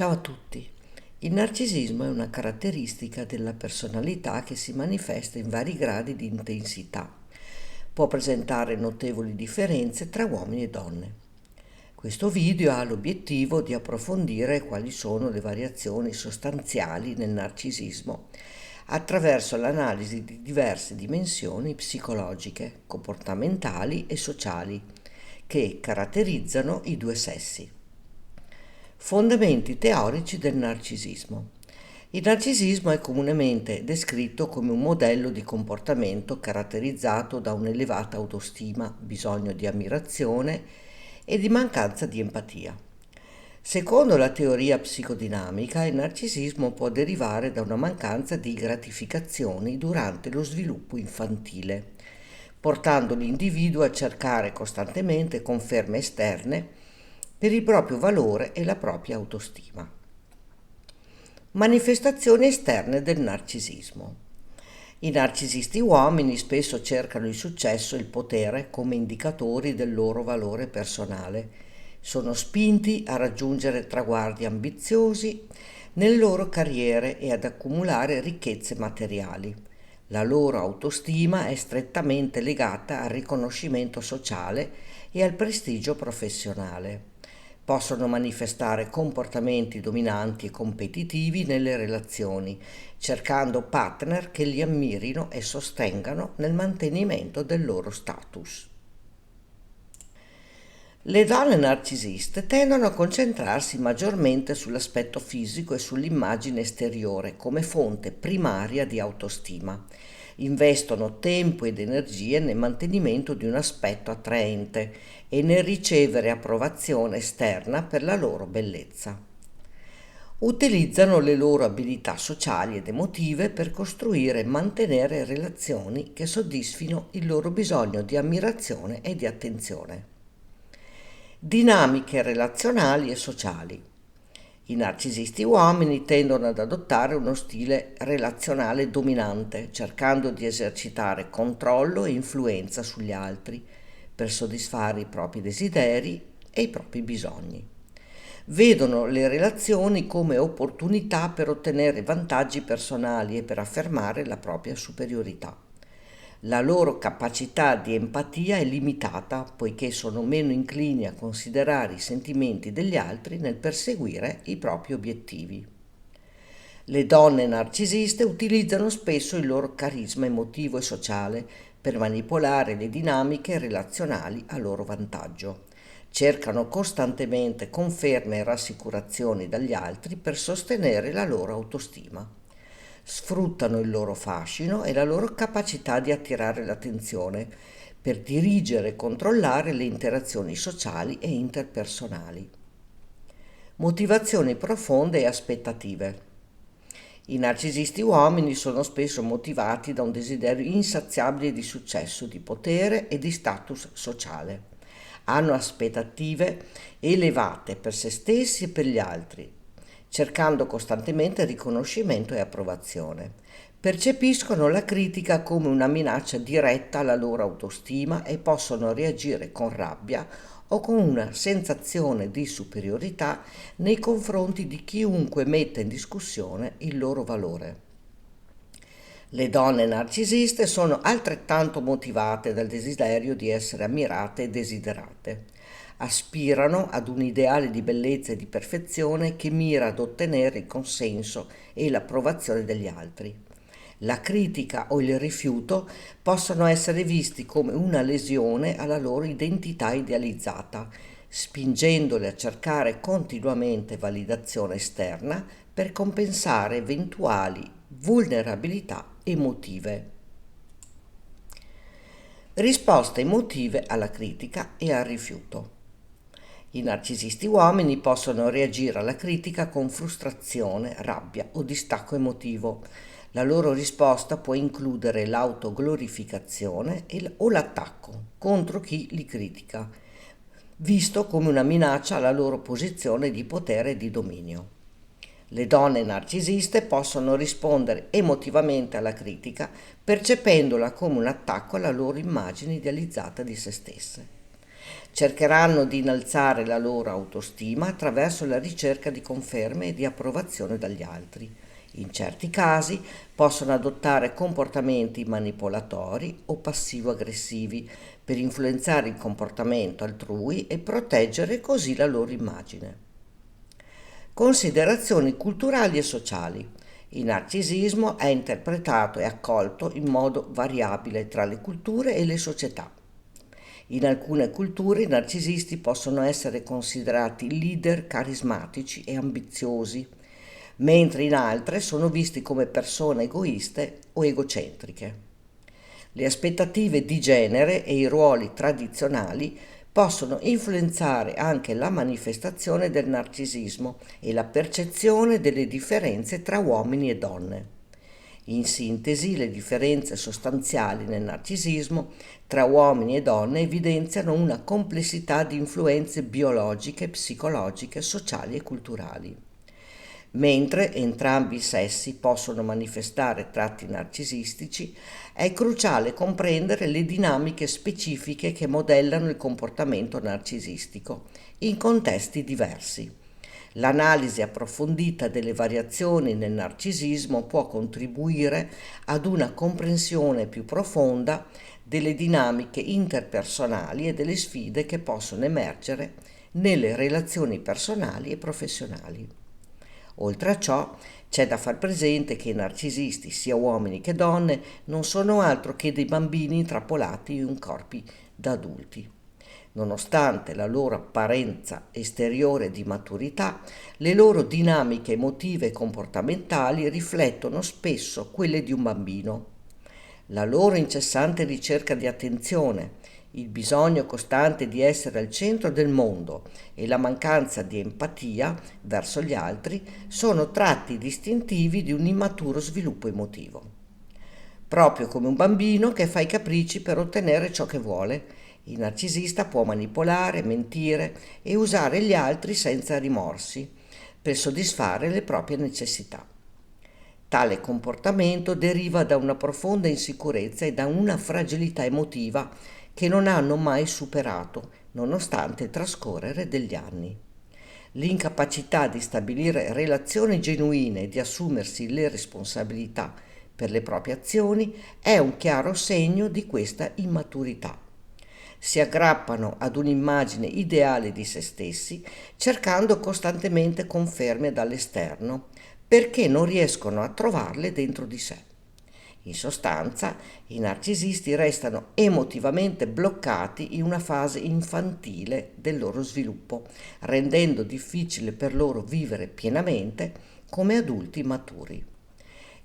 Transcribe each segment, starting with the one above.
Ciao a tutti. Il narcisismo è una caratteristica della personalità che si manifesta in vari gradi di intensità. Può presentare notevoli differenze tra uomini e donne. Questo video ha l'obiettivo di approfondire quali sono le variazioni sostanziali nel narcisismo attraverso l'analisi di diverse dimensioni psicologiche, comportamentali e sociali che caratterizzano i due sessi. Fondamenti teorici del narcisismo. Il narcisismo è comunemente descritto come un modello di comportamento caratterizzato da un'elevata autostima, bisogno di ammirazione e di mancanza di empatia. Secondo la teoria psicodinamica, il narcisismo può derivare da una mancanza di gratificazioni durante lo sviluppo infantile, portando l'individuo a cercare costantemente conferme esterne per il proprio valore e la propria autostima. Manifestazioni esterne del narcisismo. I narcisisti uomini spesso cercano il successo e il potere come indicatori del loro valore personale. Sono spinti a raggiungere traguardi ambiziosi nelle loro carriere e ad accumulare ricchezze materiali. La loro autostima è strettamente legata al riconoscimento sociale e al prestigio professionale. Possono manifestare comportamenti dominanti e competitivi nelle relazioni, cercando partner che li ammirino e sostengano nel mantenimento del loro status. Le donne narcisiste tendono a concentrarsi maggiormente sull'aspetto fisico e sull'immagine esteriore come fonte primaria di autostima. Investono tempo ed energie nel mantenimento di un aspetto attraente e nel ricevere approvazione esterna per la loro bellezza. Utilizzano le loro abilità sociali ed emotive per costruire e mantenere relazioni che soddisfino il loro bisogno di ammirazione e di attenzione. Dinamiche relazionali e sociali. I narcisisti uomini tendono ad adottare uno stile relazionale dominante, cercando di esercitare controllo e influenza sugli altri per soddisfare i propri desideri e i propri bisogni. Vedono le relazioni come opportunità per ottenere vantaggi personali e per affermare la propria superiorità. La loro capacità di empatia è limitata, poiché sono meno inclini a considerare i sentimenti degli altri nel perseguire i propri obiettivi. Le donne narcisiste utilizzano spesso il loro carisma emotivo e sociale per manipolare le dinamiche relazionali a loro vantaggio. Cercano costantemente conferme e rassicurazioni dagli altri per sostenere la loro autostima. Sfruttano il loro fascino e la loro capacità di attirare l'attenzione per dirigere e controllare le interazioni sociali e interpersonali. Motivazioni profonde e aspettative. I narcisisti uomini sono spesso motivati da un desiderio insaziabile di successo, di potere e di status sociale. Hanno aspettative elevate per se stessi e per gli altri, cercando costantemente riconoscimento e approvazione. Percepiscono la critica come una minaccia diretta alla loro autostima e possono reagire con rabbia o con una sensazione di superiorità nei confronti di chiunque metta in discussione il loro valore. Le donne narcisiste sono altrettanto motivate dal desiderio di essere ammirate e desiderate. Aspirano ad un ideale di bellezza e di perfezione che mira ad ottenere il consenso e l'approvazione degli altri. La critica o il rifiuto possono essere visti come una lesione alla loro identità idealizzata, spingendole a cercare continuamente validazione esterna per compensare eventuali vulnerabilità emotive. Risposte emotive alla critica e al rifiuto. I narcisisti uomini possono reagire alla critica con frustrazione, rabbia o distacco emotivo. La loro risposta può includere l'autoglorificazione o l'attacco contro chi li critica, visto come una minaccia alla loro posizione di potere e di dominio. Le donne narcisiste possono rispondere emotivamente alla critica, percependola come un attacco alla loro immagine idealizzata di se stesse. Cercheranno di innalzare la loro autostima attraverso la ricerca di conferme e di approvazione dagli altri. In certi casi possono adottare comportamenti manipolatori o passivo-aggressivi per influenzare il comportamento altrui e proteggere così la loro immagine. Considerazioni culturali e sociali. Il narcisismo è interpretato e accolto in modo variabile tra le culture e le società. In alcune culture i narcisisti possono essere considerati leader carismatici e ambiziosi, mentre in altre sono visti come persone egoiste o egocentriche. Le aspettative di genere e i ruoli tradizionali possono influenzare anche la manifestazione del narcisismo e la percezione delle differenze tra uomini e donne. In sintesi, le differenze sostanziali nel narcisismo tra uomini e donne evidenziano una complessità di influenze biologiche, psicologiche, sociali e culturali. Mentre entrambi i sessi possono manifestare tratti narcisistici, è cruciale comprendere le dinamiche specifiche che modellano il comportamento narcisistico in contesti diversi. L'analisi approfondita delle variazioni nel narcisismo può contribuire ad una comprensione più profonda delle dinamiche interpersonali e delle sfide che possono emergere nelle relazioni personali e professionali. Oltre a ciò, c'è da far presente che i narcisisti, sia uomini che donne, non sono altro che dei bambini intrappolati in corpi da adulti. Nonostante la loro apparenza esteriore di maturità, le loro dinamiche emotive e comportamentali riflettono spesso quelle di un bambino. La loro incessante ricerca di attenzione, il bisogno costante di essere al centro del mondo e la mancanza di empatia verso gli altri sono tratti distintivi di un immaturo sviluppo emotivo. Proprio come un bambino che fa i capricci per ottenere ciò che vuole, il narcisista può manipolare, mentire e usare gli altri senza rimorsi per soddisfare le proprie necessità. Tale comportamento deriva da una profonda insicurezza e da una fragilità emotiva che non hanno mai superato, nonostante il trascorrere degli anni. L'incapacità di stabilire relazioni genuine e di assumersi le responsabilità per le proprie azioni è un chiaro segno di questa immaturità. Si aggrappano ad un'immagine ideale di se stessi, cercando costantemente conferme dall'esterno, perché non riescono a trovarle dentro di sé. In sostanza, i narcisisti restano emotivamente bloccati in una fase infantile del loro sviluppo, rendendo difficile per loro vivere pienamente come adulti maturi.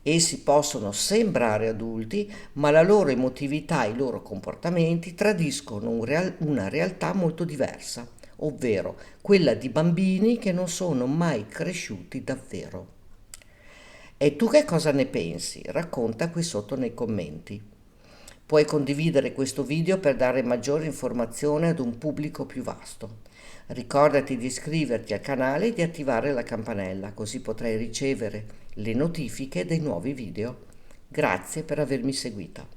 Essi possono sembrare adulti, ma la loro emotività e i loro comportamenti tradiscono una realtà molto diversa, ovvero quella di bambini che non sono mai cresciuti davvero. E tu che cosa ne pensi? Racconta qui sotto nei commenti. Puoi condividere questo video per dare maggiore informazione ad un pubblico più vasto. Ricordati di iscriverti al canale e di attivare la campanella, così potrai ricevere le notifiche dei nuovi video. Grazie per avermi seguita.